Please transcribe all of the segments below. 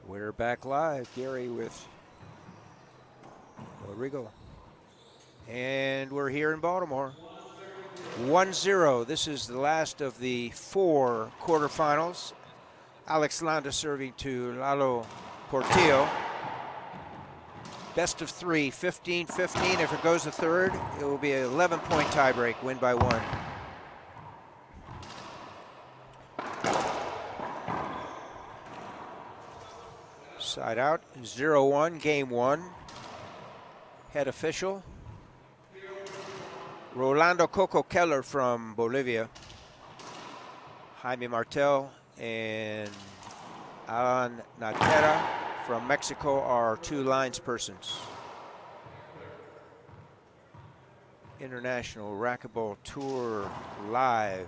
We're back live. Gary with Rodrigo. And we're here in Baltimore. 1-0. This is the last of the 4 quarterfinals. Alex Landa serving to Landa-Portillo. Best of 3, 15-15. If it goes to third, it will be an 11-point tiebreak, win by 1. Side out, 0-1, game 1. Head official, Rolando Coco Keller from Bolivia. Jaime Martel and Alan Natera from Mexico are 2 linespersons. International Racquetball Tour live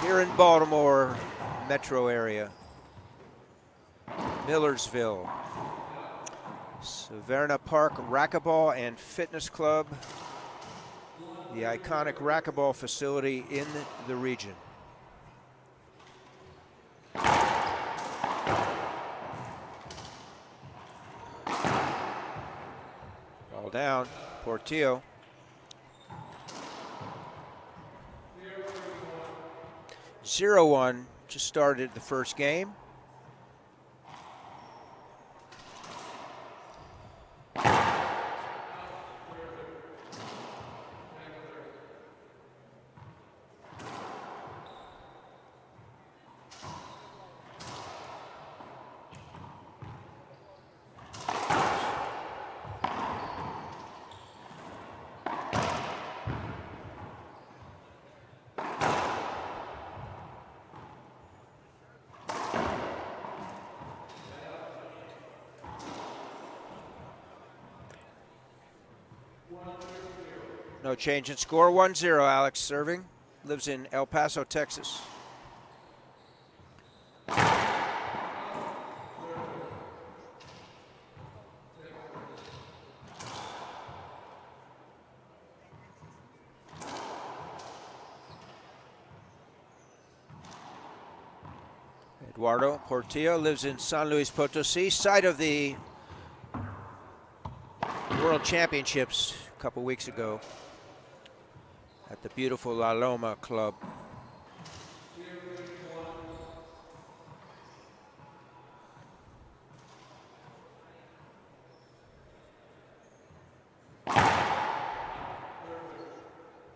here in Baltimore metro area. Millersville, Savannah Park Racquetball and Fitness Club, the iconic racquetball facility in the region. Ball down, Portillo. Zero 1, just started the first game. No change in score, 1-0. Alex serving, lives in El Paso, Texas. Eduardo Portillo lives in San Luis Potosí, site of the World Championships a couple weeks ago at the beautiful La Loma Club.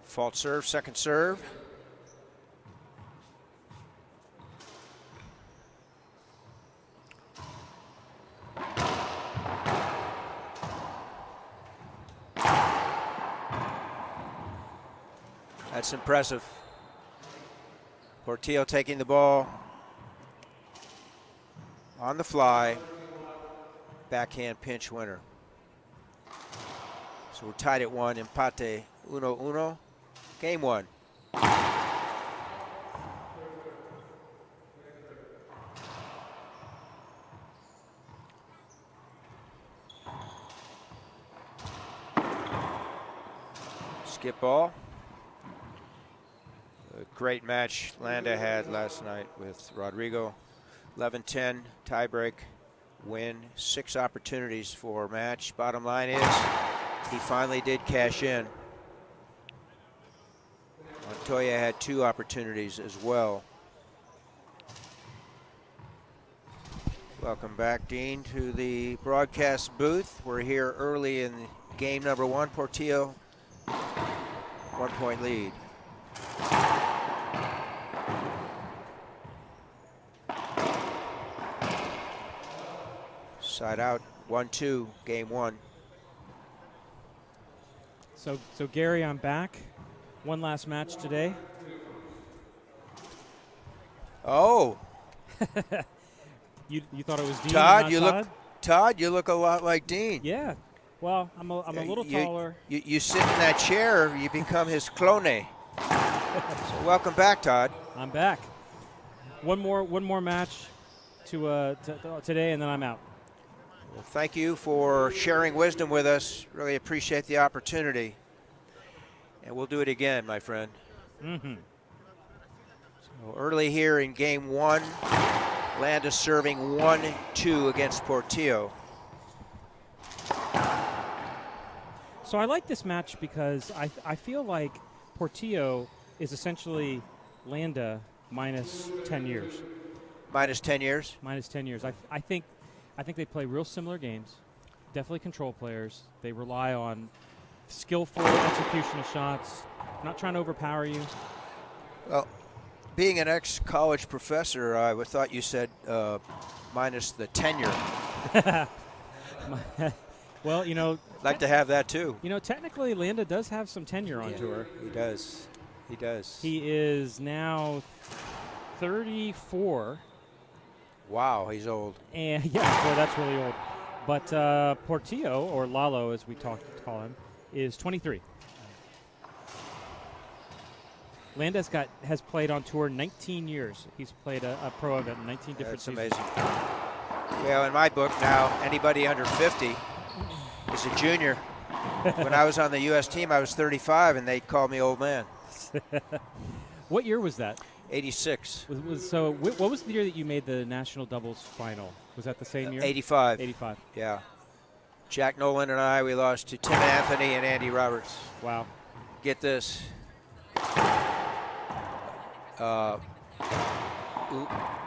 Fault serve, second serve. That's impressive. Portillo taking the ball on the fly. Backhand pinch winner. So we're tied at 1, empate 1-1. Game 1. Skip ball. A great match Landa had last night with Rodrigo. 11-10 tiebreak win. 6 opportunities for a match. Bottom line is he finally did cash in. Montoya had 2 opportunities as well. Welcome back, Dean, to the broadcast booth. We're here early in game number 1. Portillo, 1-point lead. Side out, 1-2, game 1. So Gary, I'm back. One last match today. Oh. You thought it was Dean? Todd, you look a lot like Dean. Yeah. Well, I'm a little taller. You sit in that chair, you become his clone. So welcome back, Todd. I'm back. One more match to today, and then I'm out. Well, thank you for sharing wisdom with us. Really appreciate the opportunity. And we'll do it again, my friend. Mm-hmm. So early here in game 1, Landa serving 1-2 against Portillo. So I like this match because I feel like Portillo is essentially Landa minus 10 years. Minus 10 years? Minus 10 years. I think they play real similar games. Definitely control players. They rely on skillful execution of shots, not trying to overpower you. Well, being an ex-college professor, I would thought you said minus the tenure. Well, you know, Like to have that too. You know, technically, Landa does have some tenure on tour. He does. He does. He is now 34. Wow, he's old. And yeah, boy, that's really old. But Portillo, or Lalo as we call him, is 23. Landa has played on tour 19 years. He's played a pro event in 19 different seasons. That's amazing. Well, in my book now, anybody under 50 is a junior. When I was on the U.S. team, I was 35, and they called me old man. What year was that? 86. So what was the year that you made the national doubles final? Was that the same year? 85. 85. Yeah. Jack Nolan and I, we lost to Tim Anthony and Andy Roberts. Wow. Get this.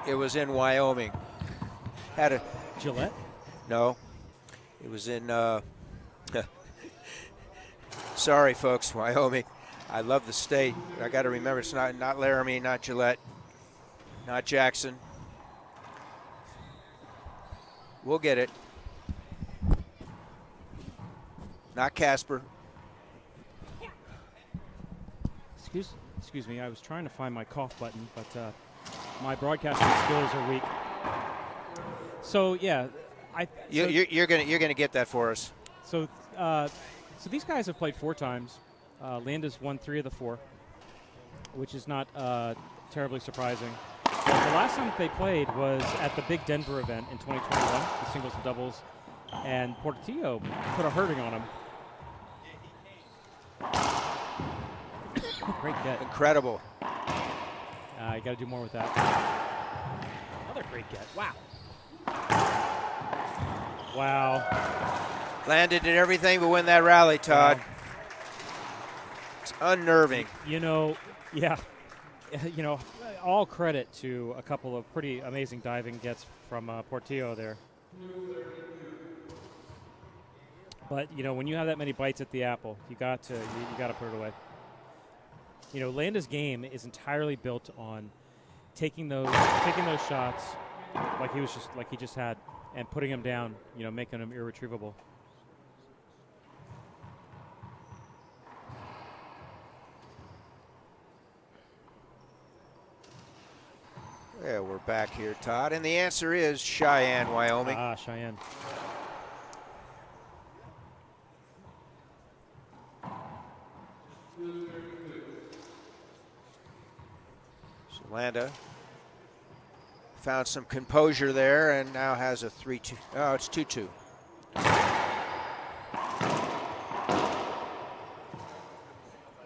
It was in Wyoming. Had a Gillette? No. It was in sorry folks, Wyoming. I love the state. I got to remember it's not Laramie, not Gillette, not Jackson. We'll get it. Not Casper. Excuse me. I was trying to find my cough button, but my broadcasting skills are weak. So yeah, you're gonna get that for us. So these guys have played 4 times. Landa's won 3 of the 4, which is not terribly surprising. But the last time they played was at the big Denver event in 2021, the singles and doubles, and Portillo put a hurting on him. Great get. Incredible. You got to do more with that. Another great get. Wow. Wow. Landa did everything but win that rally, Todd. Wow. It's unnerving. You know, yeah. You know, all credit to a couple of pretty amazing diving gets from Portillo there. But you know, when you have that many bites at the apple, you got to put it away. You know, Landa's game is entirely built on taking those shots like he just had, and putting them down. You know, making them irretrievable. Yeah, we're back here, Todd, and the answer is Cheyenne, Wyoming. Cheyenne. So Landa found some composure there and now has a 3-2. Oh, it's 2-2.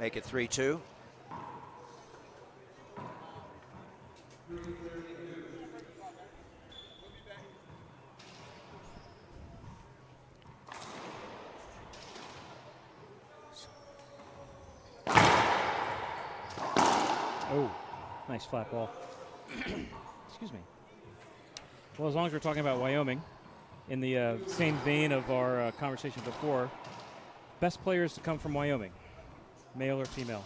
Make it 3-2. Oh, nice flat ball. Excuse me. Well, as long as we're talking about Wyoming, in the same vein of our conversation before, best players to come from Wyoming, male or female?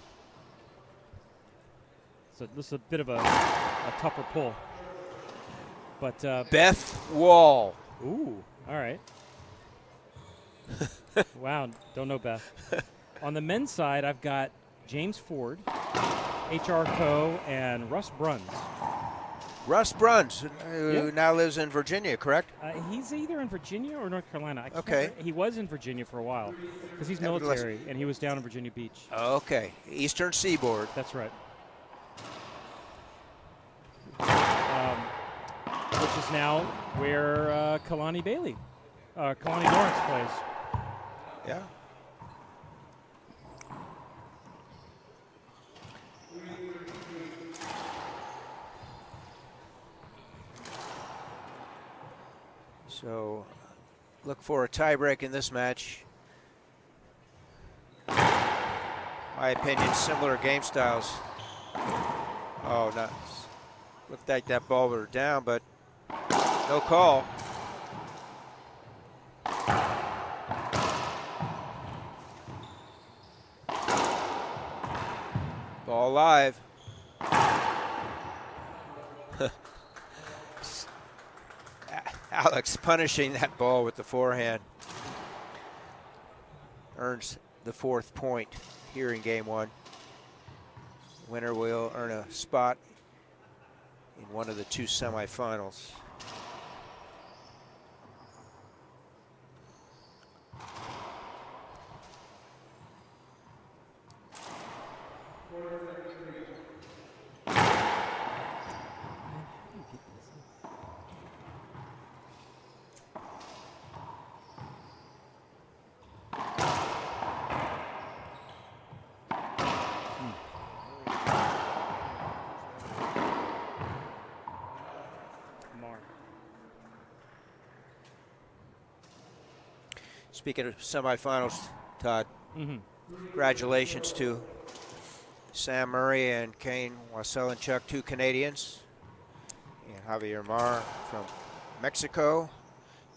So this is a bit of a tougher pull. But Beth Wall. Ooh, all right. Wow, don't know Beth. On the men's side, I've got James Ford, H.R. Coe, and Russ Bruns. Russ Bruns, who now lives in Virginia, correct? He's either in Virginia or North Carolina. Okay. He was in Virginia for a while because he's military, and he was down in Virginia Beach. Okay, Eastern Seaboard. That's right. Which is now where Kalani Lawrence plays. Yeah. So look for a tiebreak in this match. My opinion, similar game styles. Oh, no. Looked like that ball were down, but no call. Ball live. Alex punishing that ball with the forehand. Earns the 4th point here in game 1. Winner will earn a spot in one of the 2 semifinals. Speaking of semifinals, Todd, congratulations to Sam Murray and Kane Waselenchuk, 2 Canadians, and Javier Mar from Mexico.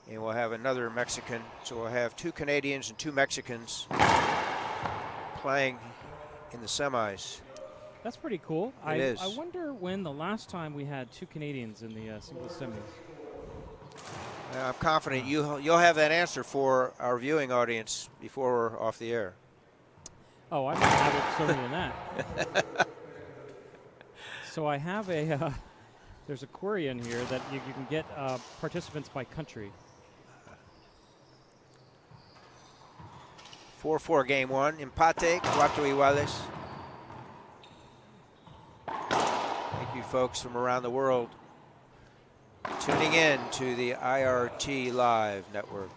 And we'll have another Mexican. So we'll have 2 Canadians and 2 Mexicans playing in the semis. That's pretty cool. It is. I wonder when the last time we had 2 Canadians in the singles semis. I'm confident you'll have that answer for our viewing audience before we're off the air. Oh, I might have it sooner than that. So I have a, there's a query in here that you can get participants by country. 4-4 game 1. Empate, 4 iguales. Thank you folks from around the world tuning in to the IRT Live network.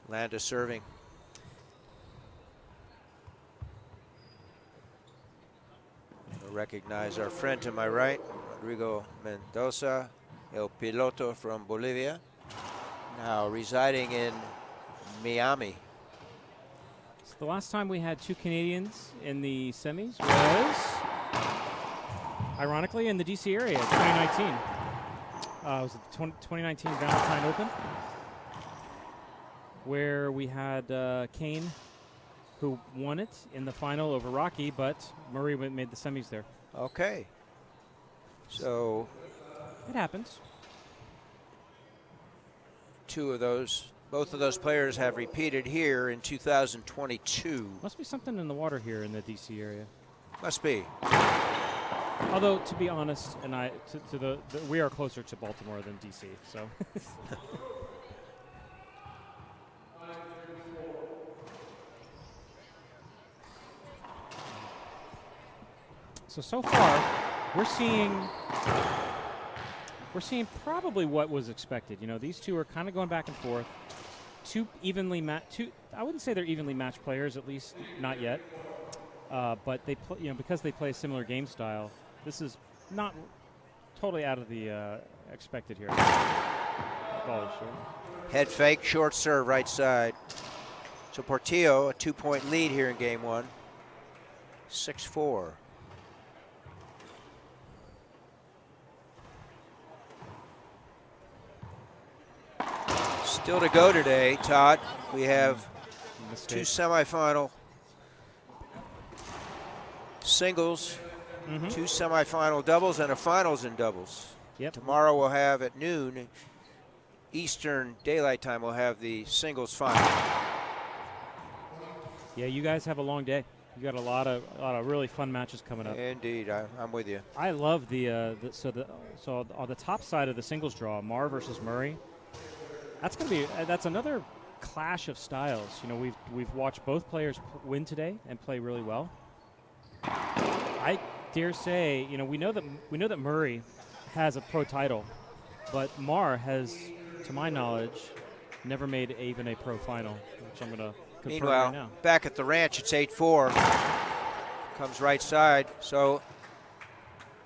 Landa serving. We'll recognize our friend to my right, Rodrigo Mendoza, El Piloto from Bolivia, now residing in Miami. So the last time we had 2 Canadians in the semis was, ironically, in the DC area, 2019. It was the 2019 Valentine Open, where we had Kane, who won it in the final over Rocky, but Murray made the semis there. Okay. So it happens. Both of those players have repeated here in 2022. Must be something in the water here in the DC area. Must be. Although, to be honest, and we are closer to Baltimore than DC, so. So far, we're seeing probably what was expected. You know, these 2 are kind of going back and forth. 2 evenly matched. I wouldn't say they're evenly matched players, at least not yet. But they play, because they play a similar game style. This is not totally out of the expected here. Ball is short. Head fake, short serve, right side. So Portillo, a 2-point lead here in game 1. 6-4. Still to go today, Todd. We have 2 semifinal singles, 2 semifinal doubles, and a finals in doubles. Yep. Tomorrow we'll have at noon Eastern Daylight Time. We'll have the singles final. Yeah, you guys have a long day. You got a lot of really fun matches coming up. Indeed, I'm with you. I love so on the top side of the singles draw, Mar versus Murray. That's another clash of styles. You know, we've watched both players win today and play really well. I dare say, you know, we know that Murray has a pro title, but Mar has, to my knowledge, never made even a pro final, which I'm going to confirm Meanwhile, right now. back at the ranch, it's 8-4. Comes right side. So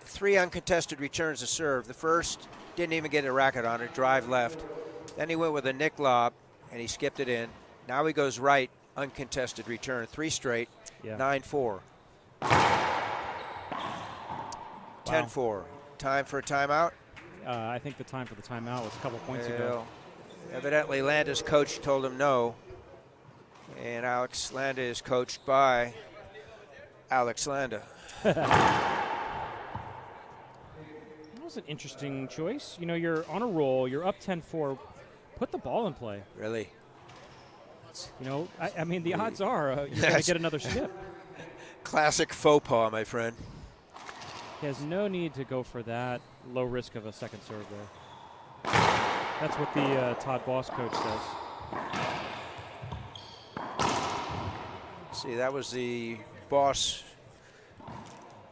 3 uncontested returns to serve. The first didn't even get a racket on it, drive left. Then he went with a nick lob, and he skipped it in. Now he goes right, uncontested return. 3 straight, Yeah. 9-4. 10-4. Time for a timeout? I think the time for the timeout was a couple points ago. Evidently, Landa's coach told him no. And Alex Landa is coached by Alex Landa. That was an interesting choice. You know, you're on a roll. You're up 10-4. Put the ball in play. Really? You know, I mean, the odds are you're going to get another skip. Classic faux pas, my friend. He has no need to go for that low risk of a second serve there. That's what the Todd Boss coach says. See, that was the Boss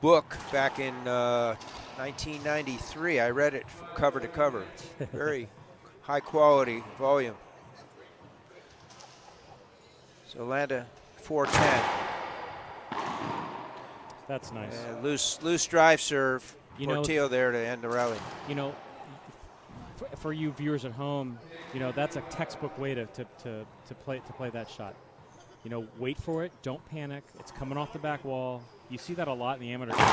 book back in 1993. I read it from cover to cover. Very high quality volume. So Landa 4-10. That's nice. Loose drive serve. Portillo there to end the rally. You know, for you viewers at home, you know, that's a textbook way to play that shot. You know, wait for it. Don't panic. It's coming off the back wall. You see that a lot in the amateur game,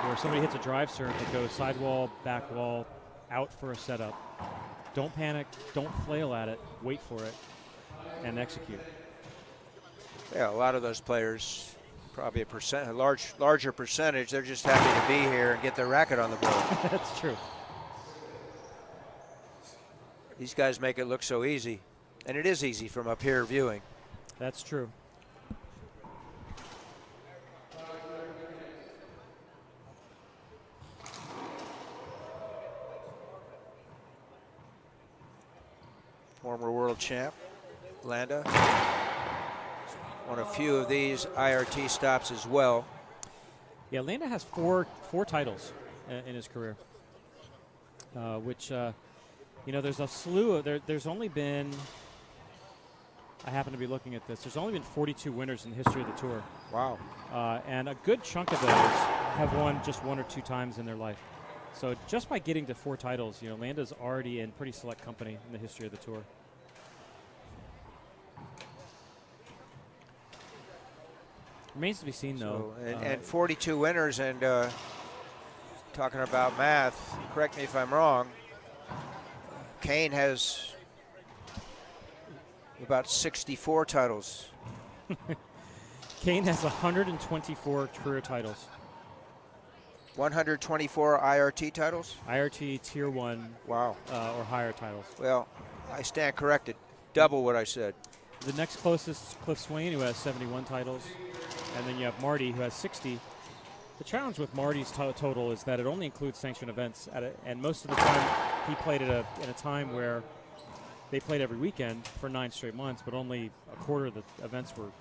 where somebody hits a drive serve that goes sidewall, back wall, out for a setup. Don't panic. Don't flail at it. Wait for it, and execute. Yeah, a lot of those players, probably a larger percentage, they're just happy to be here and get their racket on the board. That's true. These guys make it look so easy, and it is easy from up here viewing. That's true. Former world champ, Landa. On a few of these IRT stops as well. Yeah, Landa has four titles in his career, which, you know, there's a slew of, there's only been, I happen to be looking at this, there's only been 42 winners in the history of the tour. Wow. And a good chunk of those have won just 1 or 2 times in their life. So just by getting to 4 titles, you know, Landa's already in pretty select company in the history of the tour. Remains to be seen, though. So, and 42 winners, and talking about math, correct me if I'm wrong, Kane has about 64 titles. Kane has 124 career titles. 124 IRT titles? IRT Tier 1 wow. Or higher titles. Well, I stand corrected. Double what I said. The next closest, Cliff Swain, who has 71 titles. And then you have Marty, who has 60. The challenge with Marty's total is that it only includes sanctioned events, and most of the time he played in a time where they played every weekend for 9 straight months, but only a quarter of the events were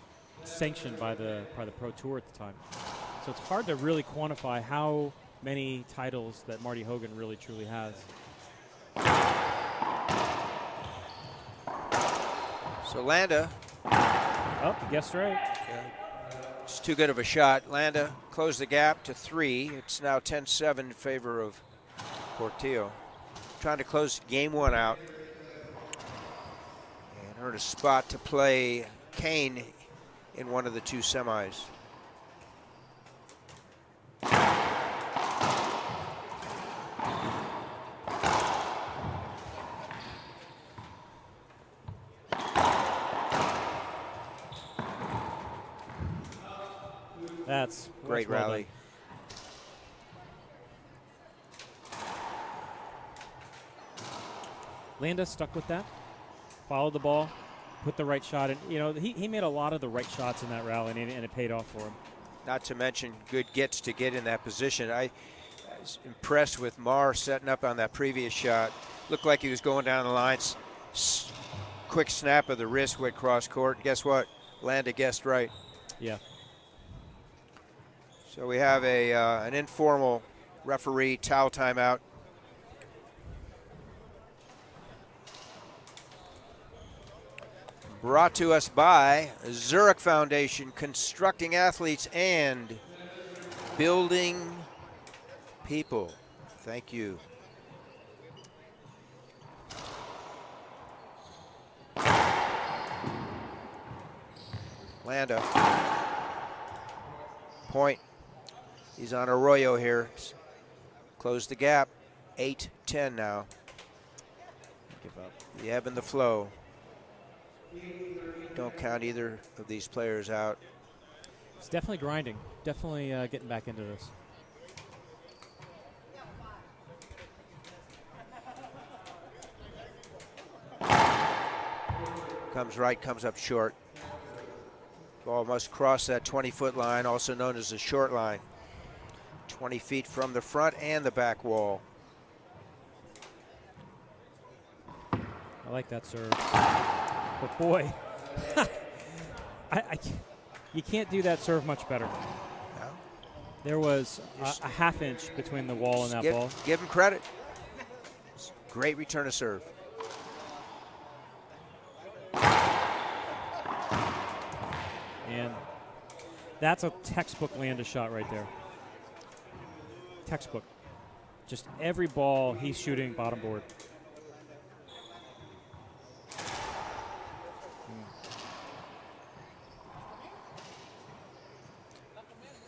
sanctioned by the Pro Tour at the time. So it's hard to really quantify how many titles that Marty Hogan really truly has. So Landa. Oh, you guessed right. It's too good of a shot. Landa closed the gap to 3. It's now 10-7 in favor of Portillo. Trying to close game 1 out. And earn a spot to play Kane in one of the 2 semis. That's great well rally. Landa stuck with that, followed the ball, put the right shot in. You know, he made a lot of the right shots in that rally, and it paid off for him. Not to mention good gets to get in that position. I was impressed with Marr setting up on that previous shot. Looked like he was going down the line. Quick snap of the wrist went cross court. Guess what? Landa guessed right. Yeah. So we have an informal referee towel timeout. Brought to us by Zurich Foundation, constructing athletes and building people. Thank you. Landa. Point. He's on Arroyo here. Close the gap. 8-10 now. Give up. The ebb and the flow. Don't count either of these players out. It's definitely grinding. Definitely getting back into this. Comes right, comes up short. Ball must cross that 20-foot line, also known as the short line. 20 feet from the front and the back wall. I like that serve. But boy, you can't do that serve much better. No. There was a half inch between the wall and that ball. Give him credit. Great return of serve. And that's a textbook Landa shot right there. Textbook. Just every ball he's shooting bottom board.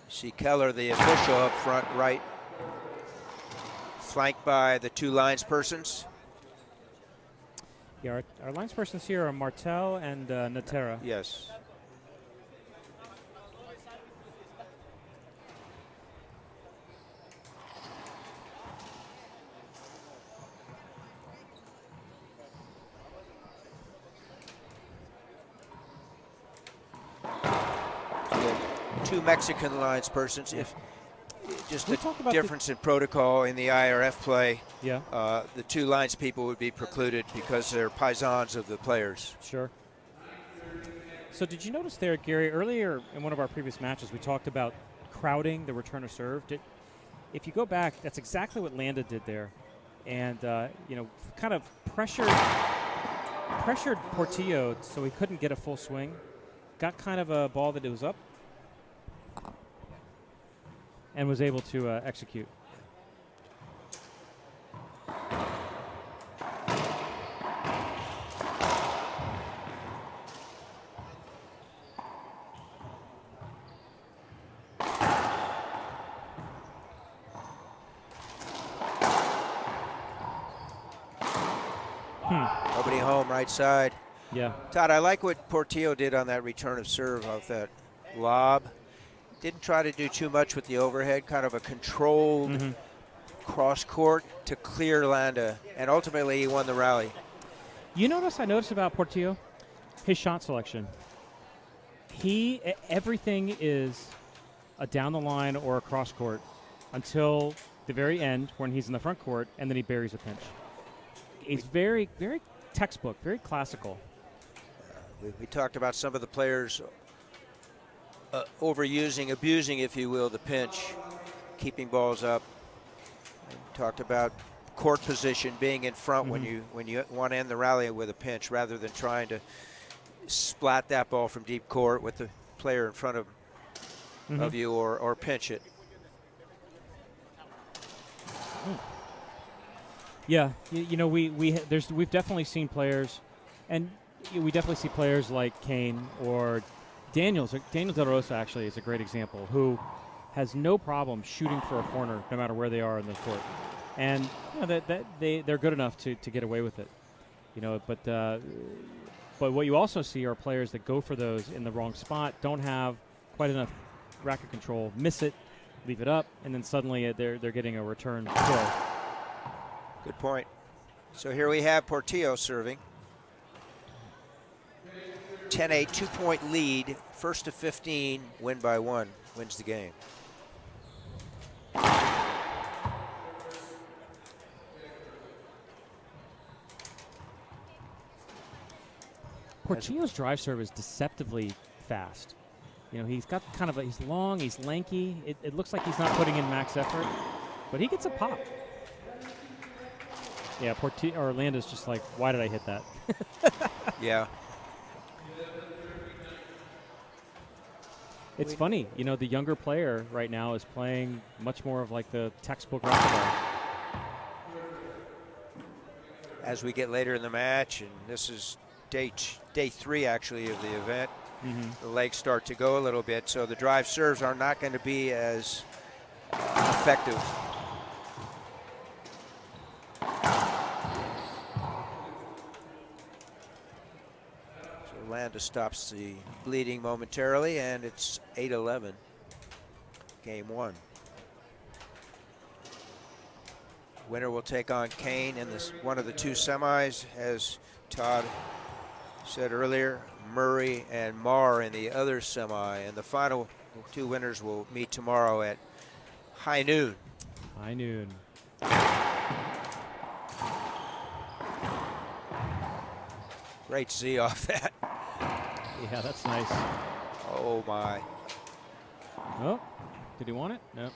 See Keller, the official up front right, flanked by the two linespersons. Yeah, our linespersons here are Martel and Natera. Yes. Two Mexican linespersons. If just We a talk about difference in protocol in the IRF play, Yeah, the two lines people would be precluded because they're paisans of the players. sure. So did you notice there, Gary, earlier in one of our previous matches, we talked about crowding the return of serve. If you go back, that's exactly what Landa did there. And, kind of pressured Portillo so he couldn't get a full swing. Got kind of a ball that it was up and was able to execute. Nobody home, right side. Yeah. Todd, I like what Portillo did on that return of serve off that lob. Didn't try to do too much with the overhead, kind of a controlled cross court to clear Landa, and ultimately he won the rally. I noticed about Portillo? His shot selection. Everything is a down the line or a cross court until the very end when he's in the front court, and then he buries a pinch. He's very, very textbook, very classical. We talked about some of the players overusing, abusing, if you will, the pinch, keeping balls up. We talked about court position being in front when you want to end the rally with a pinch, rather than trying to splat that ball from deep court with the player in front of you, or pinch it. Yeah, we've definitely seen players, and we definitely see players like Kane or Daniel De La Rosa. Actually, is a great example, who has no problem shooting for a corner no matter where they are in the court, and they're good enough to get away with it. But what you also see are players that go for those in the wrong spot, don't have quite enough racket control, miss it, leave it up, and then suddenly they're getting a return kill. Good point. So here we have Portillo serving. 10-8, 2-point lead. First to 15, win by 1, wins the game. Portillo's drive serve is deceptively fast. He's got he's long, he's lanky. It looks like he's not putting in max effort, but he gets a pop. Yeah, Landa's just like, why did I hit that? Yeah. It's funny, the younger player right now is playing much more of like the textbook racquetball. As we get later in the match, and this is day 3 actually of the event. Mm-hmm. The legs start to go a little bit, so the drive serves are not going to be as effective. So Landa stops the bleeding momentarily, and it's 8-11. Game 1. Winner will take on Kane in this one of the 2 semis, as Todd said earlier. Murray and Marr in the other semi, and the final 2 winners will meet tomorrow at high noon. High noon. Great Z off that. Yeah, that's nice. Oh my. Oh, did he want it? No.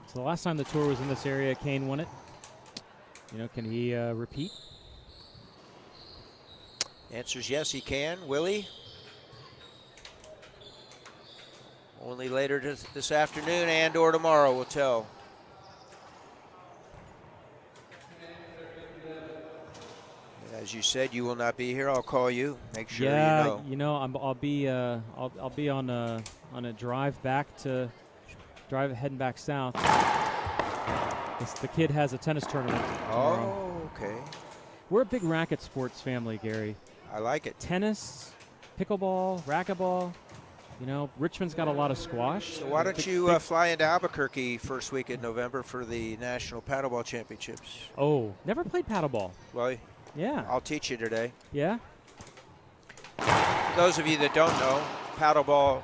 So the last time the tour was in this area, Kane won it. You know, can he repeat? Answer's yes, he can. Will he? Only later this afternoon and or tomorrow will tell. As you said, you will not be here. I'll call you. Make sure you know. You know, I'll be on a drive heading back south. The kid has a tennis tournament tomorrow. Oh, okay. We're a big racket sports family, Gary. I like it. Tennis, pickleball, racquetball. You know, Richmond's got a lot of squash. So why don't you fly into Albuquerque first week in November for the National Paddleball Championships? Oh, never played paddleball. Well, Yeah. I'll teach you today. Yeah? For those of you that don't know, paddleball,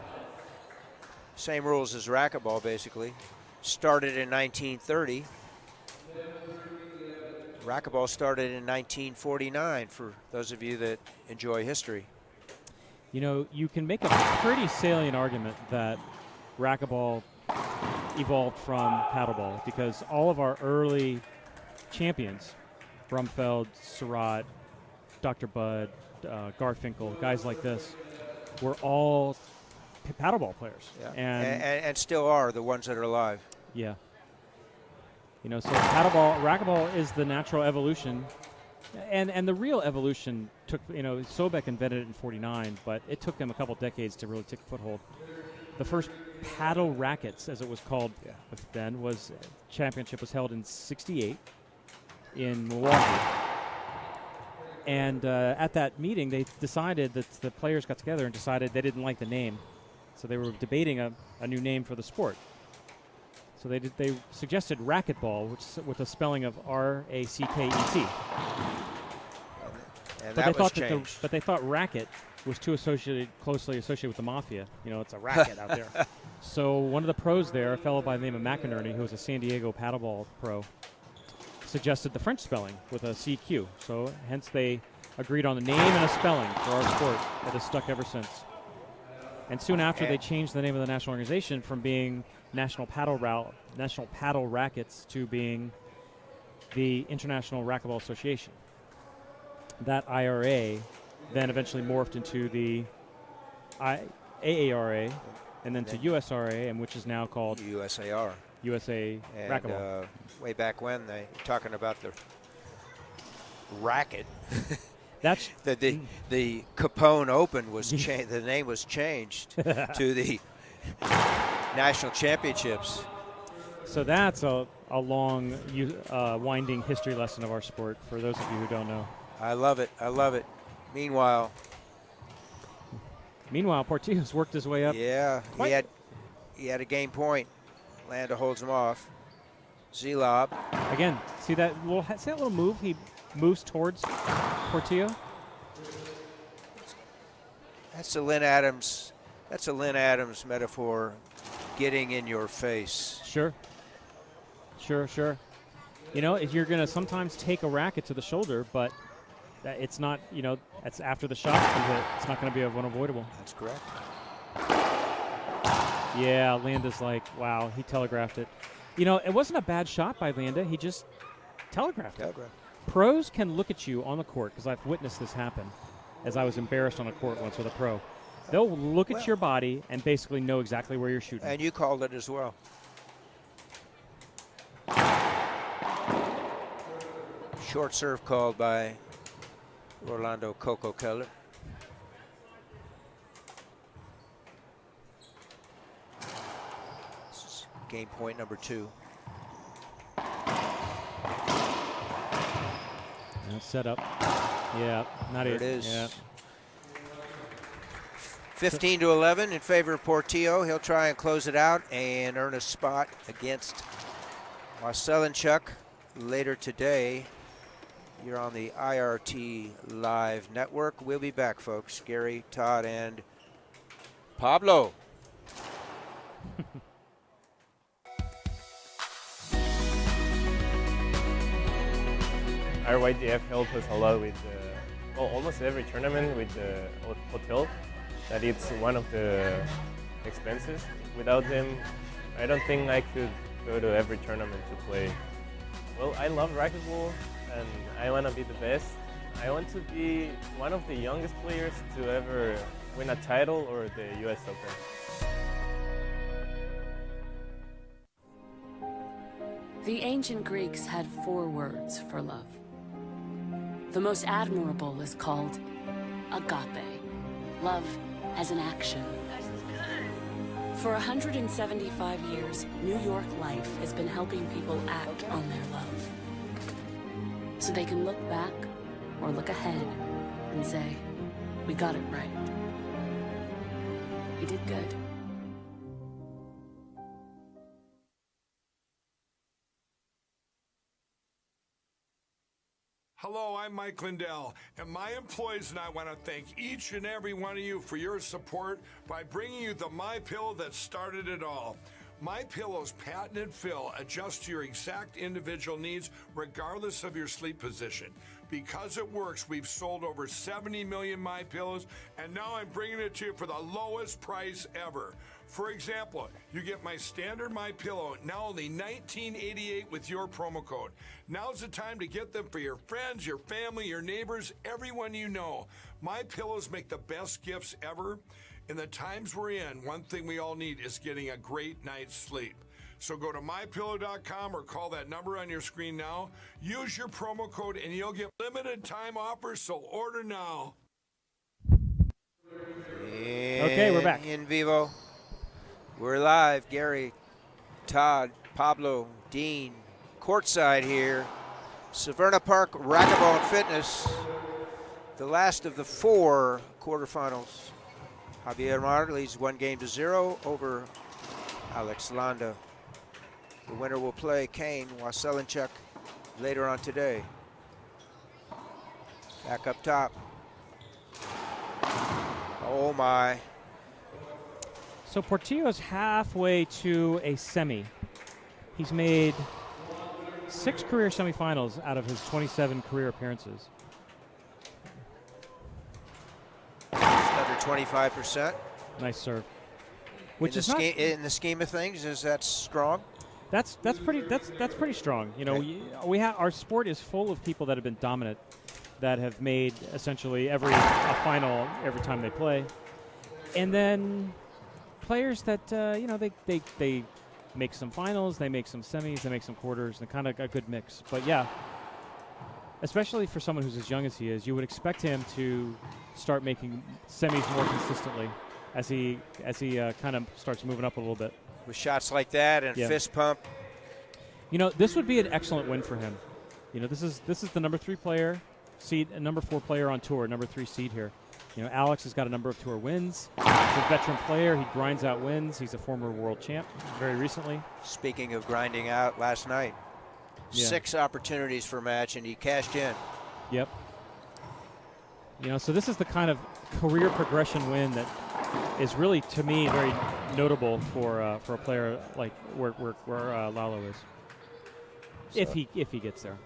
same rules as racquetball basically, started in 1930. Racquetball started in 1949 for those of you that enjoy history. You know, you can make a pretty salient argument that racquetball evolved from paddleball because all of our early champions, Brumfeld, Surratt, Dr. Budd, Garfinkel, guys like this, were all paddleball players. Yeah. And still are the ones that are alive. yeah. You know, so racquetball is the natural evolution. And the real evolution took, you know, Sobek invented it in 49, but it took him a couple decades to really take a foothold. The first paddle rackets, as it was called then, championship was held in 68 in Milwaukee. And at that meeting, they decided that the players got together and decided they didn't like the name. So they were debating a new name for the sport. So they suggested racquetball, with a spelling of R-A-C-K-E-T. And that was changed. But they thought racket was too closely associated with the mafia. You know, it's a racket out there. So one of the pros there, a fellow by the name of McInerney, who was a San Diego paddleball pro, suggested the French spelling with a CQ. So hence they agreed on the name and a spelling for our sport that has stuck ever since. And soon after, they changed the name of the national organization from being National Paddle Rackets to being the International Racquetball Association. That IRA then eventually morphed into the AARA and then to USRA, and which is now called USAR. USA and, Racquetball. Way back when, they were talking about the racket. That's the Capone Open was the name was changed to the National Championships. So that's a long, winding history lesson of our sport for those of you who don't know. I love it. I love it. Meanwhile, Portillo's worked his way up. Yeah, he had a game point. Landa holds him off. Z-lob. Again, see that little move? He moves towards Portillo. That's a Lynn Adams. That's a Lynn Adams metaphor. Getting in your face. Sure. You know, if you're going to sometimes take a racket to the shoulder, but it's not, you know, that's after the shot can hit. It's not going to be unavoidable. That's correct. Yeah, Landa's like, wow, he telegraphed it. You know, it wasn't a bad shot by Landa. He just telegraphed it. Pros can look at you on the court, because I've witnessed this happen, as I was embarrassed on a court once with a pro. They'll look at your body and basically know exactly where you're shooting. And you called it as well. Short serve called by Orlando Coco Keller. This is game point number 2. Now set up. Yeah, not There it. it is. Yeah. 15-11 in favor of Portillo. He'll try and close it out and earn a spot against Waselenchuk later today. You're on the IRT Live Network. We'll be back, folks. Gary, Todd, and Pablo. Our YDF helped us a lot with almost every tournament with the hotel. That it's one of the expenses. Without them, I don't think I could go to every tournament to play. Well, I love racquetball and I want to be the best. I want to be one of the youngest players to ever win a title or the US Open. The ancient Greeks had 4 words for love. The most admirable is called agape, love as an action. For 175 years, New York Life has been helping people act on their love. So they can look back or look ahead and say, we got it right. We did good. Hello, I'm Mike Lindell, and my employees and I want to thank each and every one of you for your support by bringing you the MyPillow that started it all. MyPillow's patented fill adjusts to your exact individual needs regardless of your sleep position. Because it works, we've sold over 70 million MyPillows, and now I'm bringing it to you for the lowest price ever. For example, you get my standard MyPillow now only $19.88 with your promo code. Now's the time to get them for your friends, your family, your neighbors, everyone you know. MyPillows make the best gifts ever. In the times we're in, one thing we all need is getting a great night's sleep. So go to mypillow.com or call that number on your screen now. Use your promo code and you'll get limited time offers, so order now. Okay, we're back. In vivo. We're live. Gary, Todd, Pablo, Dean, courtside here. Severna Park Racquetball and Fitness. The last of the 4 quarterfinals. Javier Mar leads 1-0 over Alex Landa. The winner will play Kane Waselenchuk later on today. Back up top. Oh my. So Portillo's halfway to a semi. He's made 6 career semifinals out of his 27 career appearances. Another 25%. Nice serve. Which in is the not, in the scheme of things, is that strong? that's pretty strong. You know, Okay. we have our sport is full of people that have been dominant, that have made essentially a final every time they play, and then players that you know, they make some finals, they make some semis, they make some quarters, and kind of a good mix. But yeah, especially for someone who's as young as he is, you would expect him to start making semis more consistently as he kind of starts moving up a little bit. With shots like that and Yeah. fist pump. You know, this would be an excellent win for him. You know, this is the number 3 player, seed, and number 4 player on tour, number 3 seed here. You know, Alex has got a number of tour wins. He's a veteran player. He grinds out wins. He's a former world champ very recently. Speaking of grinding out, last night, Yeah. 6 opportunities for a match, and he cashed in. Yep. You know, so this is the kind of career progression win that is really, to me, very notable for a player like where Lalo is. So If he gets there,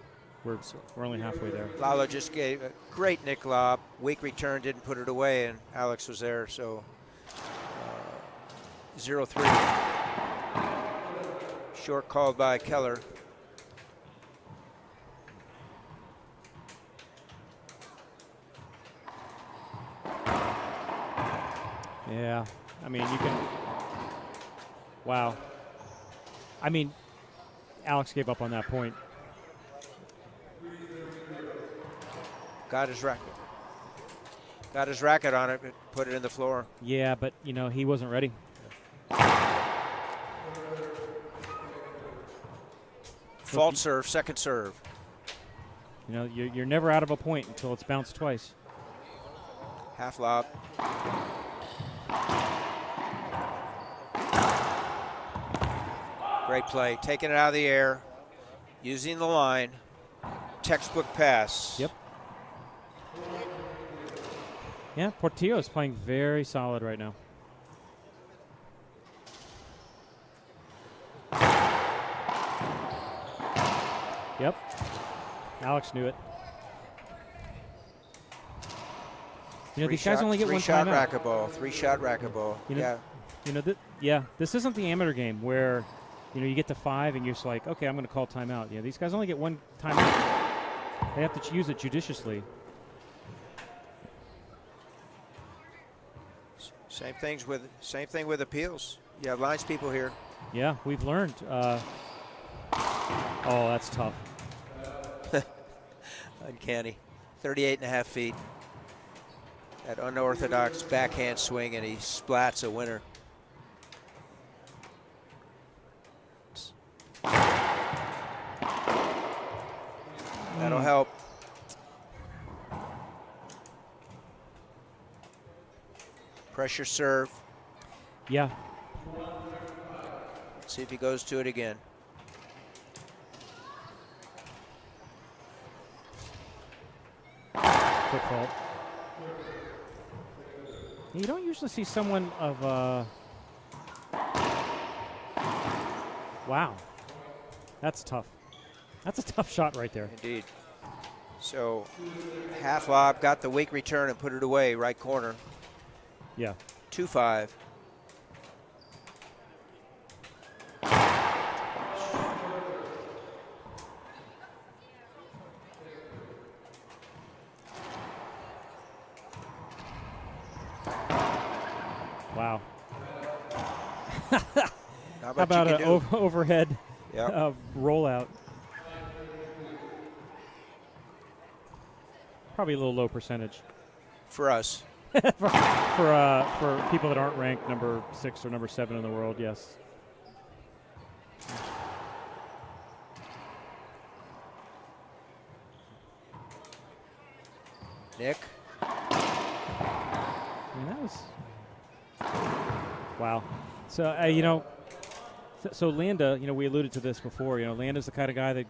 we're only halfway there. Lalo just gave a great nick lob. Weak return, didn't put it away, and Alex was there. So 0-3. Short called by Keller. Yeah, I mean, you can. Wow. I mean, Alex gave up on that point. Got his racket. Got his racket on it, but put it in the floor. Yeah, but, you know, he wasn't ready. Fault serve, second serve. You know, you're never out of a point until it's bounced twice. Half lob. Great play. Taking it out of the air. Using the line. Textbook pass. Yep. Yeah, Portillo is playing very solid right now. Yep. Alex knew it. You know, these guys only get one three-shot timeout. racquetball. Three-shot racquetball. You know, Yeah. You know, this isn't the amateur game where, you know, you get to 5 and you're just like, okay, I'm going to call timeout. You know, these guys only get one timeout. They have to use it judiciously. Same thing with appeals. You have lines people here. Yeah, we've learned. Oh, that's tough. Uncanny. 38.5 feet. That unorthodox backhand swing, and he splats a winner. That'll help. Pressure serve. Yeah. See if he goes to it again. Foot fault. You don't usually see someone of wow. That's tough. That's a tough shot right there. Indeed. So half lob, got the weak return and put it away, right corner. Yeah. 2-5. Wow. How about an overhead Yep. rollout? Probably a little low percentage For us. for people that aren't ranked number 6 or number 7 in the world. Yes. Nick. I mean, that was wow. So you know, so Landa, you know, we alluded to this before. You know, Landa's the kind of guy that,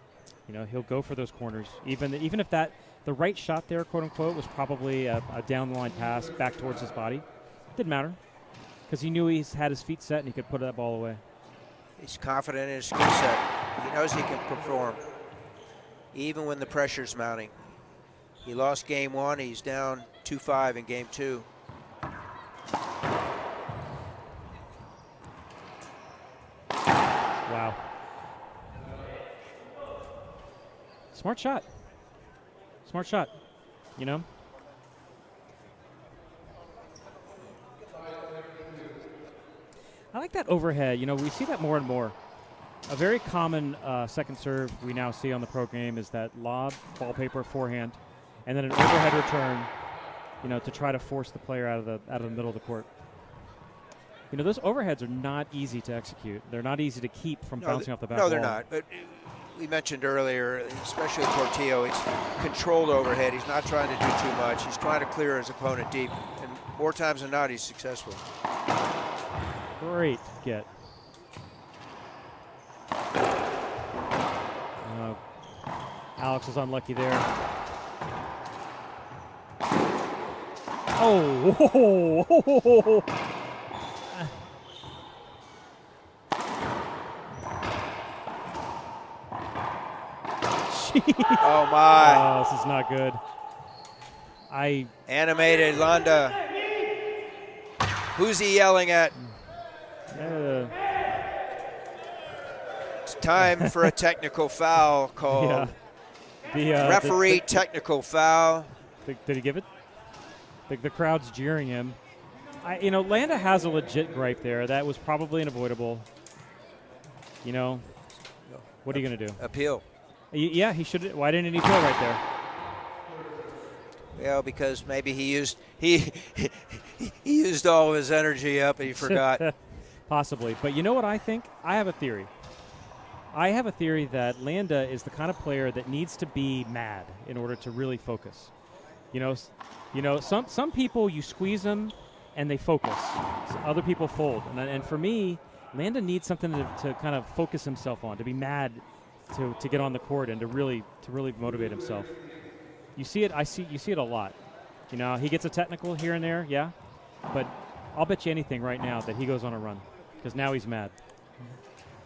you know, he'll go for those corners, even if that the right shot there, quote unquote, was probably a down the line pass back towards his body. Didn't matter because he knew he had his feet set and he could put that ball away. He's confident in his skill set. He knows he can perform, even when the pressure's mounting. He lost game 1. He's down 2-5 in game 2. Wow. Smart shot. Smart shot, you know? I like that overhead. You know, we see that more and more. A very common second serve we now see on the pro game is that lob, ball paper, forehand, and then an overhead return, you know, to try to force the player out of the middle of the court. You know, those overheads are not easy to execute. They're not easy to keep from bouncing off the back No, wall. they're not. But we mentioned earlier, especially with Portillo, it's controlled overhead. He's not trying to do too much. He's trying to clear his opponent deep. And more times than not, he's successful. Great get. Alex is unlucky there. Oh! Oh, my. Oh, this is not good. Animated Landa. Who's he yelling at? It's time for a technical foul called. Yeah. Referee technical foul. Did he give it? The crowd's jeering him. You know, Landa has a legit gripe there. That was probably unavoidable. You know, what are you going to do? Appeal. Yeah, he should. Why didn't he appeal right there? Well, because maybe he used he used all of his energy up and he forgot. Possibly. But you know what I think? I have a theory. I have a theory that Landa is the kind of player that needs to be mad in order to really focus. Some people, you squeeze them and they focus. Other people fold. And for me, Landa needs something to kind of focus himself on, to be mad to get on the court and to really motivate himself. You see it. You see it a lot. He gets a technical here and there, yeah. But I'll bet you anything right now that he goes on a run because now he's mad.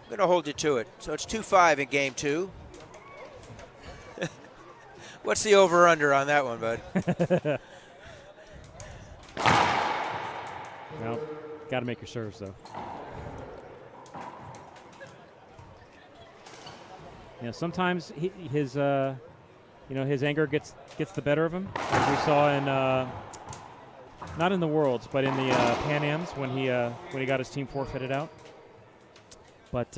I'm going to hold you to it. So it's 2-5 in game 2. What's the over-under on that one, bud? Well, got to make your serves, though. Sometimes his anger gets the better of him, as we saw in not in the Worlds, but in the Pan Ams when he got his team forfeited out. But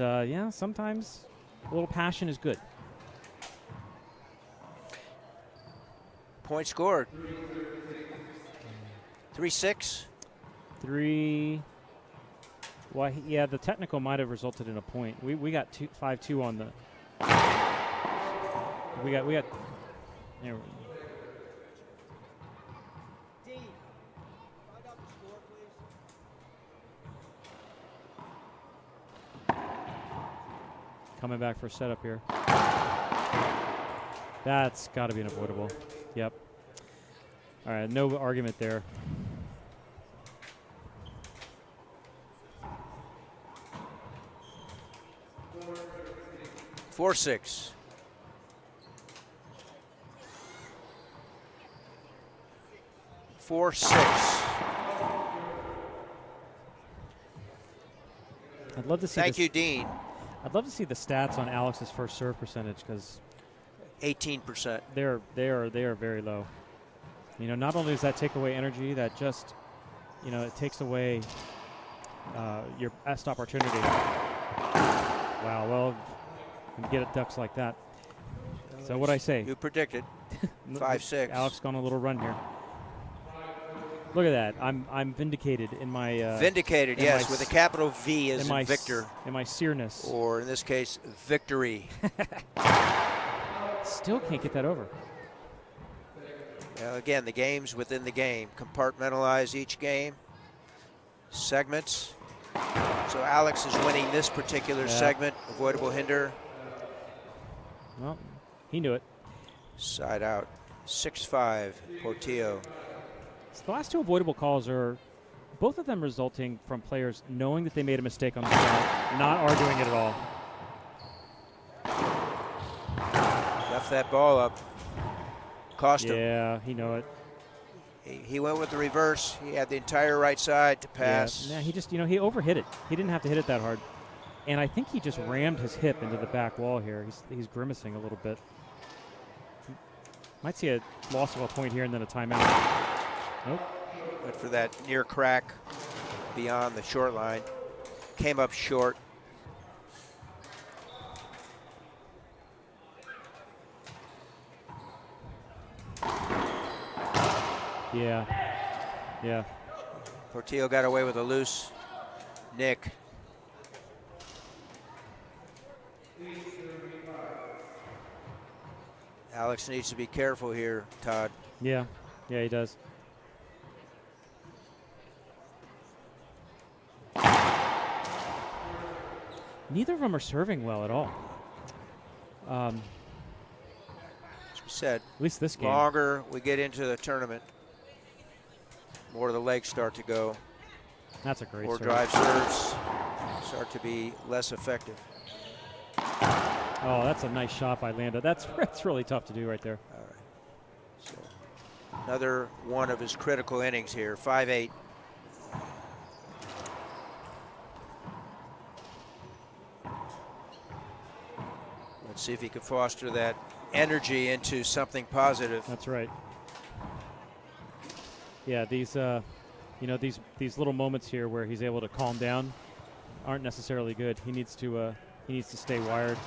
sometimes a little passion is good. Point scored. 3-6. 3. Well, the technical might have resulted in a point. We got 5-2 on the. We got. There we Coming back for a setup here. That's got to be unavoidable. Yep. All right, no argument there. Four, 6. I'd love to see. Thank you, Dean. I'd love to see the stats on Alex's first serve percentage because 18%. they are very low. Not only does that take away energy, that just it takes away your best opportunity. Wow. Well, you get it ducks like that. So what I say? You predicted 5-6. Alex gone on a little run here. Look at that. I'm vindicated in my vindicated, yes, with a capital V as in Victor. In my seerness. Or in this case, victory. Still can't get that over. Again, the games within the game. Compartmentalize each game. Segments. So Alex is winning this particular segment. Avoidable hinder. Well, he knew it. Side out. 6-5, Portillo. So the last two avoidable calls are both of them resulting from players knowing that they made a mistake on the shot, not arguing it at all. Left that ball up. Cost him. Yeah, he knew it. He went with the reverse. He had the entire right side to pass. Yeah, he just, he overhit it. He didn't have to hit it that hard. And I think he just rammed his hip into the back wall here. He's grimacing a little bit. Might see a loss of a point here and then a timeout. Nope. Went for that near crack beyond the short line. Came up short. Yeah. Portillo got away with a loose nick. Alex needs to be careful here, Todd. Yeah, he does. Neither of them are serving well at all. As we said, at least this game. Longer we get into the tournament, more of the legs start to go. That's a great More serve. drive serves start to be less effective. Oh, that's a nice shot by Landa. That's really tough to do right there. All right. So another one of his critical innings here, 5-8. Let's see if he can foster that energy into something positive. That's right. Yeah, these these little moments here where he's able to calm down aren't necessarily good. He needs to stay wired.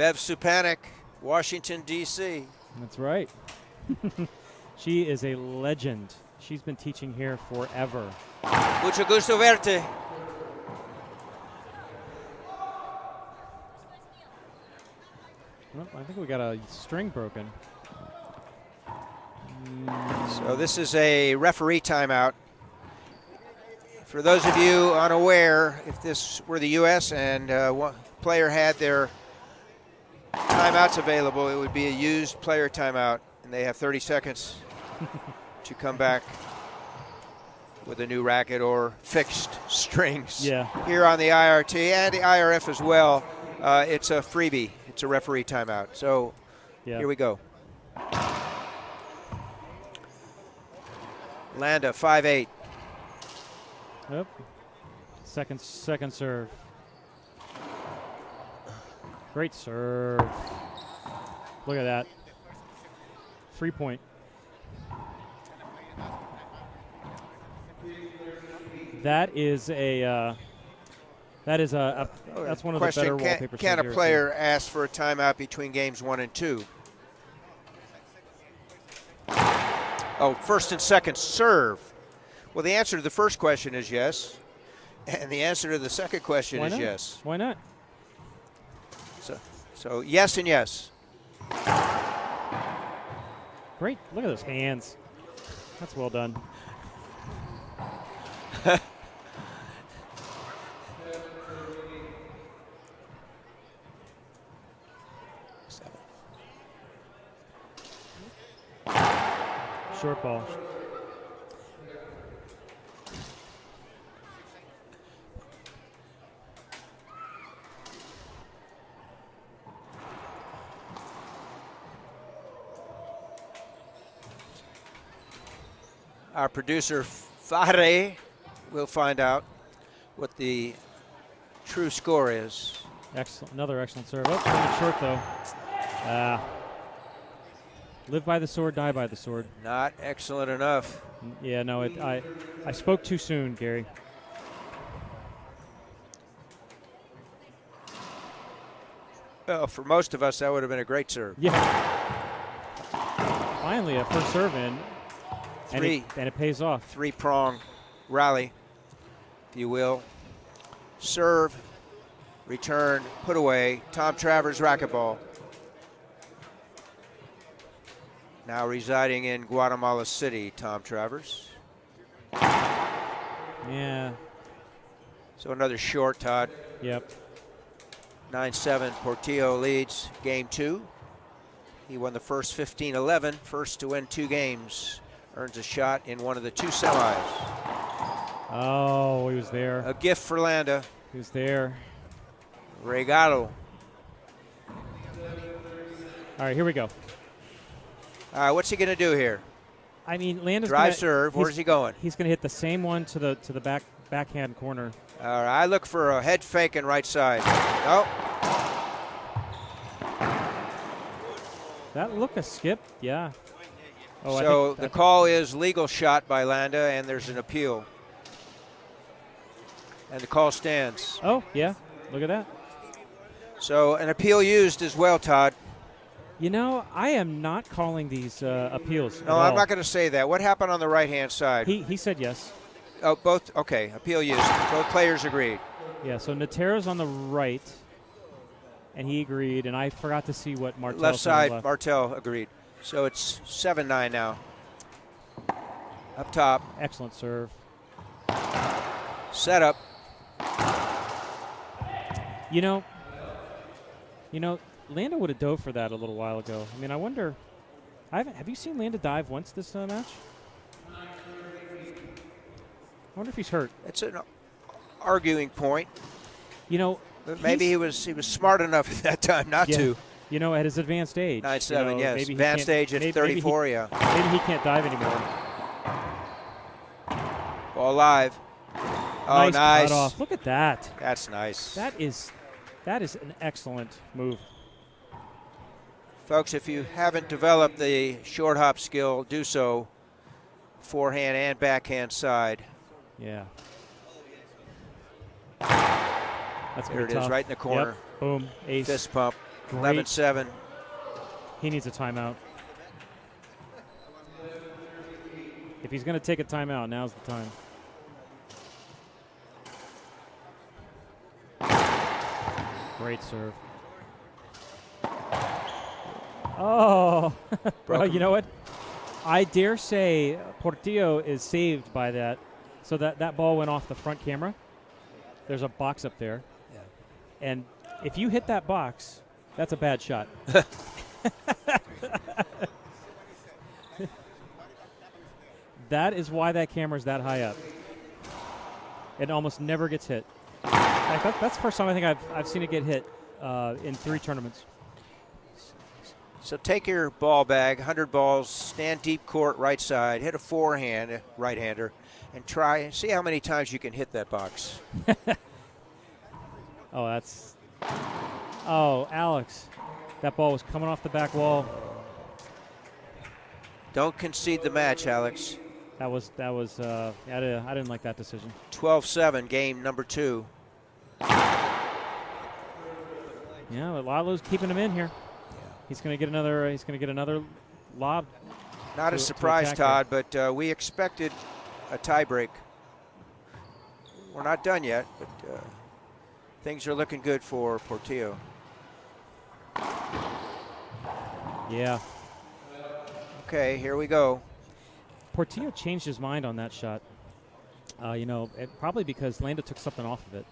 Bev Supanik, Washington, D.C. That's right. She is a legend. She's been teaching here forever. Mucho gusto verte. Well, I think we got a string broken. So this is a referee timeout. For those of you unaware, if this were the U.S. and one player had their timeouts available, it would be a used player timeout, and they have 30 seconds to come back with a new racket or fixed strings. Yeah. Here on the IRT and the IRF as well, it's a freebie. It's a referee timeout. So here we go. Landa, 5-8. Yep. Second serve. Great serve. Look at that. Free point. That is a. That's one of the better wallpapers. Can a player ask for a timeout between games 1 and 2? Oh, first and second serve. Well, the answer to the first question is yes, and the answer to the second question is yes. Why not? So yes and yes. Great. Look at those hands. That's well done. Short ball. Our producer, Fare, will find out what the true score is. Excellent. Another excellent serve. Oh, short though. Live by the sword, die by the sword. Not excellent enough. Yeah, no, I spoke too soon, Gary. Well, for most of us, that would have been a great serve. Yeah. Finally, a first serve in. And it pays off. Three-prong rally, if you will. Serve, return, put away. Tom Travers racquetball. Now residing in Guatemala City, Tom Travers. Yeah. So another short, Todd. Yep. 9-7, Portillo leads game 2. He won the first 15-11, first to win 2 games. Earns a shot in one of the 2 semis. Oh, he was there. A gift for Landa. He was there. Regalo. All right, here we go. All right, what's he going to do here? I mean, Landa's drive serve. Where's he going? He's going to hit the same one to the backhand corner. All right, I look for a head fake and right side. Nope. That look a skip, yeah. Oh, so the call is legal shot by Landa, and there's an appeal. And the call stands. Oh, yeah. Look at that. So an appeal used as well, Todd. You know, I am not calling these appeals. No, I'm not going to say that. What happened on the right-hand side? He said yes. Oh, both? Okay, appeal used. Both players agreed. Yeah, so Natero's on the right, and he agreed, and I forgot to see what Martel left said. Side, Martel agreed. So it's 7-9 now. Up top. Excellent serve. Setup. You know, Landa would have dove for that a little while ago. I mean, I wonder, have you seen Landa dive once this match? I wonder if he's hurt. It's an arguing point. You know, but maybe he was smart enough at that time not to. You know, at his advanced age. 9-7, yes. Advanced age at 34, yeah. Maybe he can't dive anymore. Ball live. Oh, nice. Cut off. Look at that. That's nice. That is an excellent move. Folks, if you haven't developed the short hop skill, do so. Forehand and backhand side. Yeah. That's there it is, right in the corner. Yep. Boom. Ace. Fist pump. Great. 11-7. He needs a timeout. If he's going to take a timeout, now's the time. Great serve. Oh, well, you know what? I dare say Portillo is saved by that. So that ball went off the front camera. There's a box up there. Yeah. And if you hit that box, that's a bad shot. That is why that camera's that high up. It almost never gets hit. That's the first time I think I've seen it get hit in 3 tournaments. So take your ball bag, 100 balls, stand deep court right side, hit a forehand, right-hander, and try and see how many times you can hit that box. Oh, Alex. That ball was coming off the back wall. Don't concede the match, Alex. I didn't like that decision. 12-7, game number 2. Yeah, but Lalo's keeping him in here. He's going to get another lob. Not a surprise, Todd, but we expected a tiebreak. We're not done yet, but things are looking good for Portillo. Yeah. Okay, here we go. Portillo changed his mind on that shot. Probably because Landa took something off of it.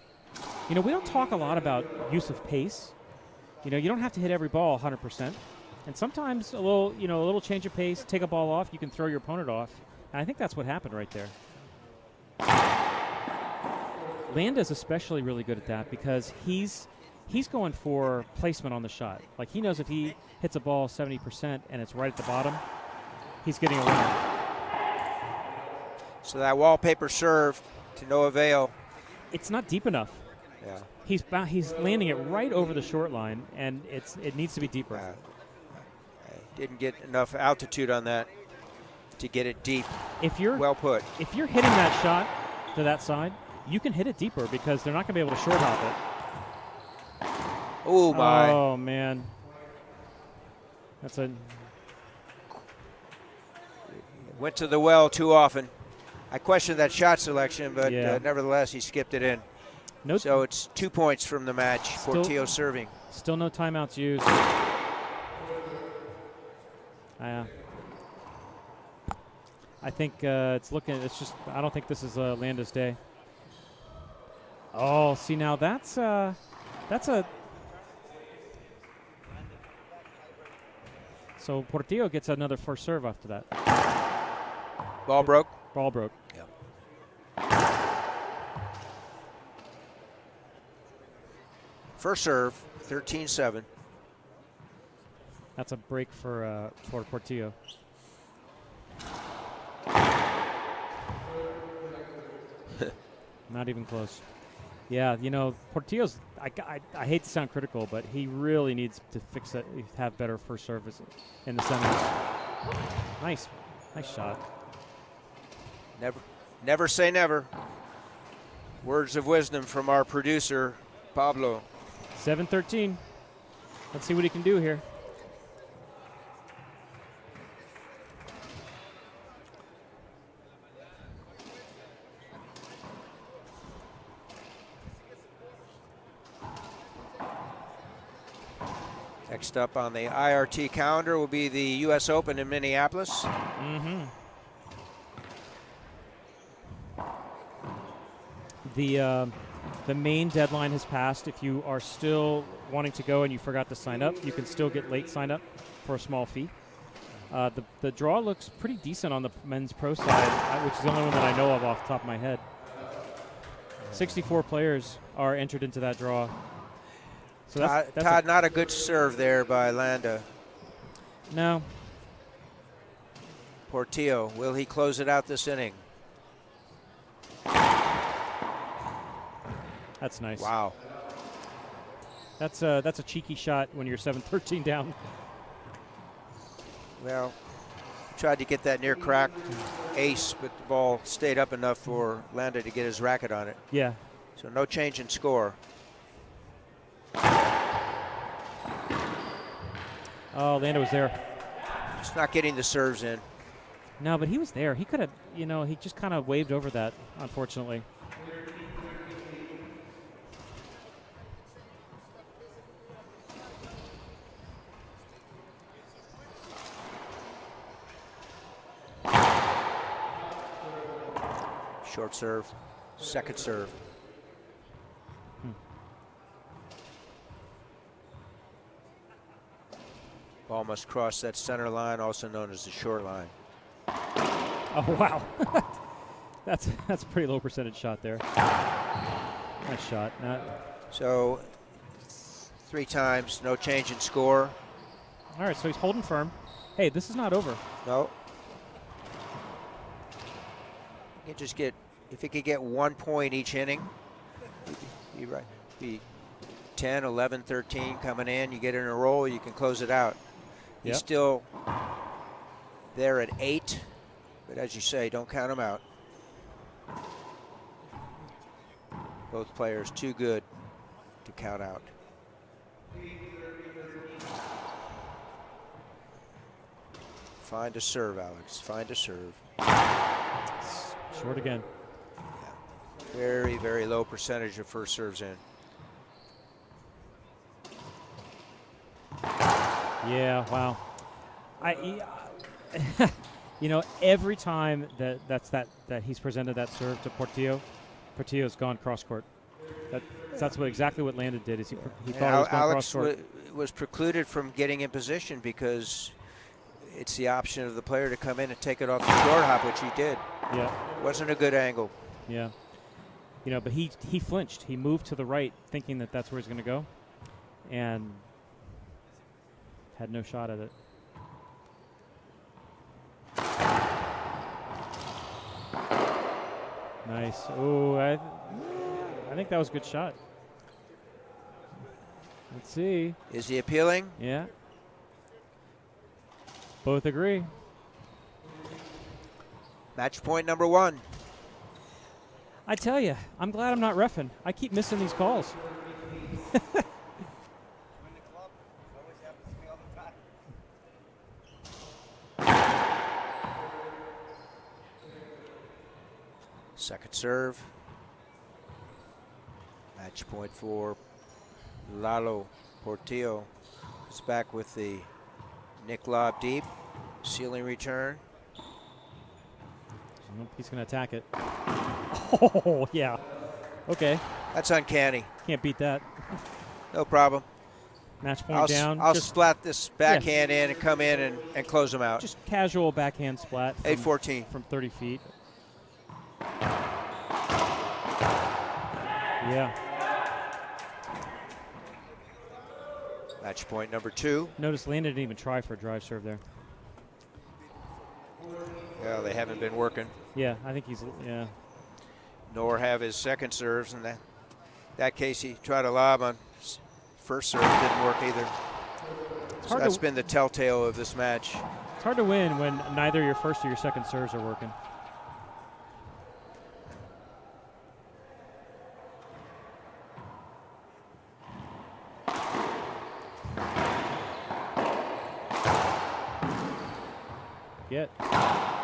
We don't talk a lot about use of pace. You don't have to hit every ball 100%. And sometimes a little change of pace, take a ball off, you can throw your opponent off. And I think that's what happened right there. Landa's especially really good at that because he's going for placement on the shot. Like he knows if he hits a ball 70% and it's right at the bottom, he's getting a winner. So that wallpaper serve to no avail. It's not deep enough. Yeah. He's landing it right over the short line, and it needs to be deeper. Didn't get enough altitude on that to get it deep. Well put. If you're hitting that shot to that side, you can hit it deeper because they're not going to be able to short hop it. Oh my! Oh man, went to the well too often. I questioned that shot selection, but nevertheless he skipped it in. Nope. So it's 2 points from the match. Portillo serving. Still no timeouts used. I think it's just, I don't think this is Landa's day. Oh, see now that's a. So Portillo gets another first serve after that. Ball broke. Ball broke. Yep. First serve, 13-7. That's a break for Portillo. Not even close. Yeah, Portillo's, I hate to sound critical, but he really needs to fix it, have better first service in the semis. Nice shot. Never say never. Words of wisdom from our producer, Pablo. 7-13. Let's see what he can do here. Next up on the IRT calendar will be the U.S. Open in Minneapolis. Mm-hmm. The main deadline has passed. If you are still wanting to go and you forgot to sign up, you can still get late sign up for a small fee. The draw looks pretty decent on the men's pro side, which is the only one that I know of off the top of my head. 64 players are entered into that draw. So that's Todd, not a good serve there by Landa. No. Portillo, will he close it out this inning? That's nice. Wow. That's a cheeky shot when you're 7-13 down. Well, tried to get that near crack ace, but the ball stayed up enough for Landa to get his racket on it. Yeah. So no change in score. Oh, Landa was there. Just not getting the serves in. No, but he was there. He could have, he just kind of waved over that, unfortunately. Short serve, second serve. Ball must cross that center line, also known as the short line. Oh, wow. That's a pretty low percentage shot there. Nice shot. So 3 times, no change in score. All right, so he's holding firm. Hey, this is not over. No. You can just get, if he could get 1 point each inning, be right. Be 10, 11, 13 coming in. You get in a roll, you can close it out. He's still there at 8, but as you say, don't count him out. Both players too good to count out. Find a serve, Alex. Find a serve. Short again. Yeah. Very, very low percentage of first serves in. Yeah, wow. Every time that he's presented that serve to Portillo, Portillo's gone cross court. That's exactly what Landa did. Is he thought he was going cross court. Alex was precluded from getting in position because it's the option of the player to come in and take it off the short hop, which he did. Yeah. Wasn't a good angle. Yeah. But he flinched. He moved to the right thinking that that's where he's going to go and had no shot at it. Nice. Oh, I think that was a good shot. Let's see. Is he appealing? Yeah. Both agree. Match point number 1. I tell you, I'm glad I'm not reffing. I keep missing these calls. Second serve. Match point for Landa-Portillo. Is back with the Nick lob deep. Ceiling return. He's going to attack it. Oh, yeah. Okay. That's uncanny. Can't beat that. No problem. Match point down. I'll splat this backhand in and come in and close him out. Just casual backhand splat. 8-14. From 30 feet. Yeah. Match point number 2. Notice Landa didn't even try for a drive serve there. Yeah, they haven't been working. Yeah, I think he's, Nor have his second serves. In that case, he tried a lob on first serve. Didn't work either. So that's been the telltale of this match. It's hard to win when neither your first or your second serves are working.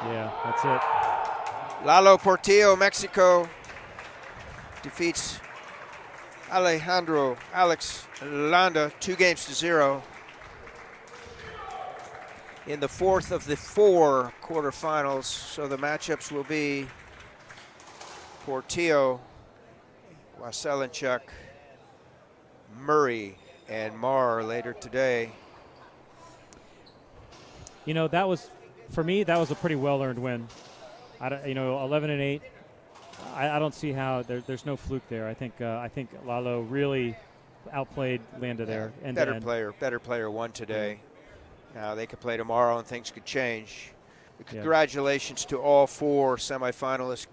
Yeah, that's it. Landa-Portillo, Mexico, defeats Alex Landa 2-0 in the 4th of the 4 quarterfinals. So the matchups will be Portillo, Waselenchuk, Murray, and Marr later today. That was, for me, that was a pretty well-earned win. 11-8. I don't see how there's no fluke there. I think Lalo really outplayed Landa there. And better player won today. Now they could play tomorrow and things could change. Congratulations to all 4 semifinalists.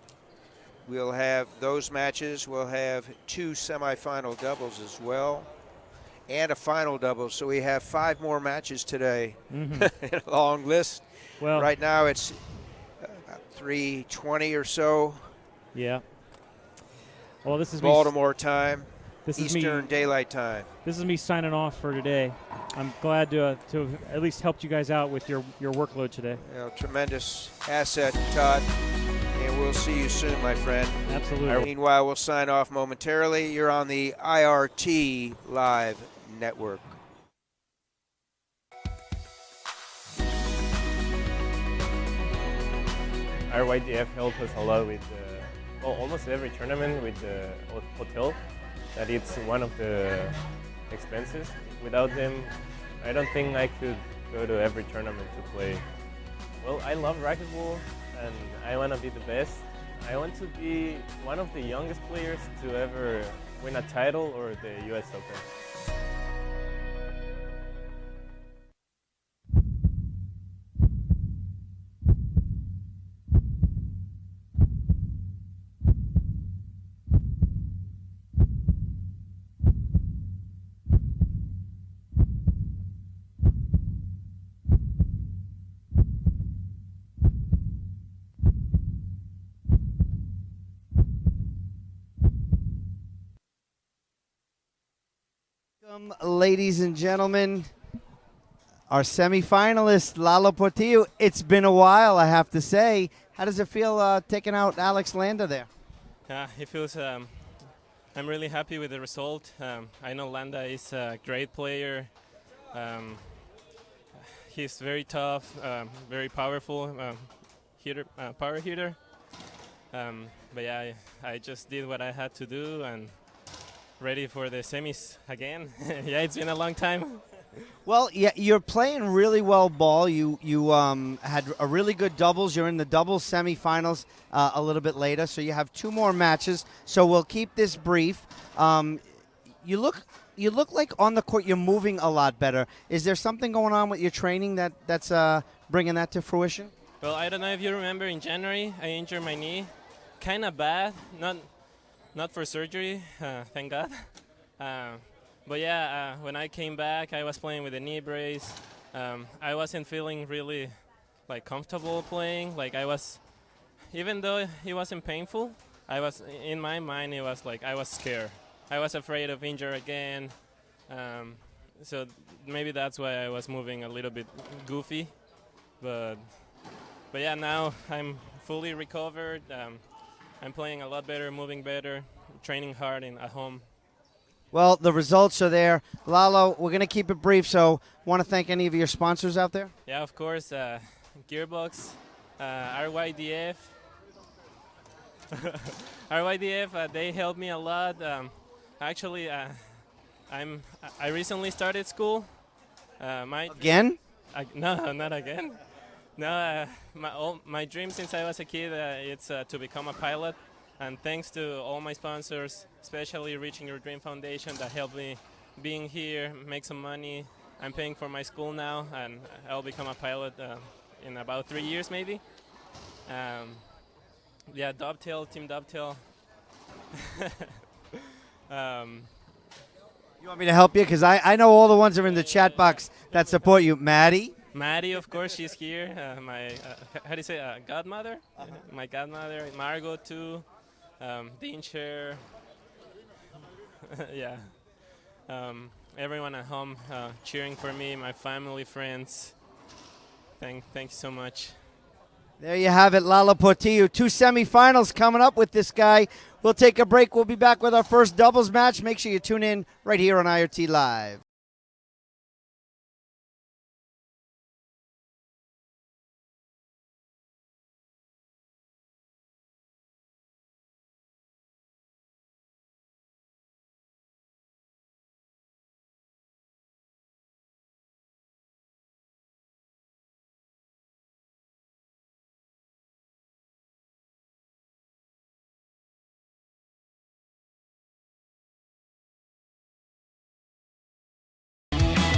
We'll have those matches. We'll have 2 semifinal doubles as well, and a final double. So we have 5 more matches today. In a long list. Well, right now it's about 3:20 or so. Yeah. Well, this is Baltimore time. This is Eastern me. Daylight Time. This is me signing off for today. I'm glad to have at least helped you guys out with your workload today. Tremendous asset, Todd. And we'll see you soon, my friend. Absolutely. Meanwhile, we'll sign off momentarily. You're on the IRT Live Network. RYDF helped us a lot with almost every tournament with the hotel. That it's one of the expenses. Without them, I don't think I could go to every tournament to play. Well, I love racquetball and I want to be the best. I want to be one of the youngest players to ever win a title or the US Open. Welcome, ladies and gentlemen, our semifinalist, Landa-Portillo. It's been a while, I have to say. How does it feel taking out Alex Landa there? It feels, I'm really happy with the result. I know Landa is a great player. He's very tough, very powerful power hitter. But yeah, I just did what I had to do and ready for the semis again. Yeah, it's been a long time. Well, yeah, you're playing really well ball. You had a really good doubles. You're in the doubles semifinals a little bit later, so you have 2 more matches. So we'll keep this brief. You look like on the court you're moving a lot better. Is there something going on with your training that's bringing that to fruition? Well, I don't know if you remember in January I injured my knee, kind of bad. Not for surgery, thank God. But yeah, when I came back, I was playing with a knee brace. I wasn't feeling really comfortable playing. Even though it wasn't painful, in my mind, it was like I was scared. I was afraid of injury again. So maybe that's why I was moving a little bit goofy. But yeah, now I'm fully recovered. I'm playing a lot better, moving better, training hard at home. Well, the results are there. Lalo, we're going to keep it brief, so want to thank any of your sponsors out there? Yeah, of course. Gearbox, RYDF. RYDF, they helped me a lot. Actually, I recently started school. Again? No, not again. No, my dream since I was a kid it's to become a pilot, and thanks to all my sponsors, especially Reaching Your Dream Foundation, that helped me being here, make some money. I'm paying for my school now, and I'll become a pilot in about 3 years maybe. Yeah, Dovetail, Team Dovetail. You want me to help you? Because I know all the ones that are in the chat box that support you. Maddie, of course, she's here. My, how do you say, godmother? My godmother. Margot, too. Dean Cher. Yeah. Everyone at home cheering for me, my family, friends. Thank you so much. There you have it, Landa-Portillo. 2 semifinals coming up with this guy. We'll take a break. We'll be back with our first doubles match. Make sure you tune in right here on IRT Live.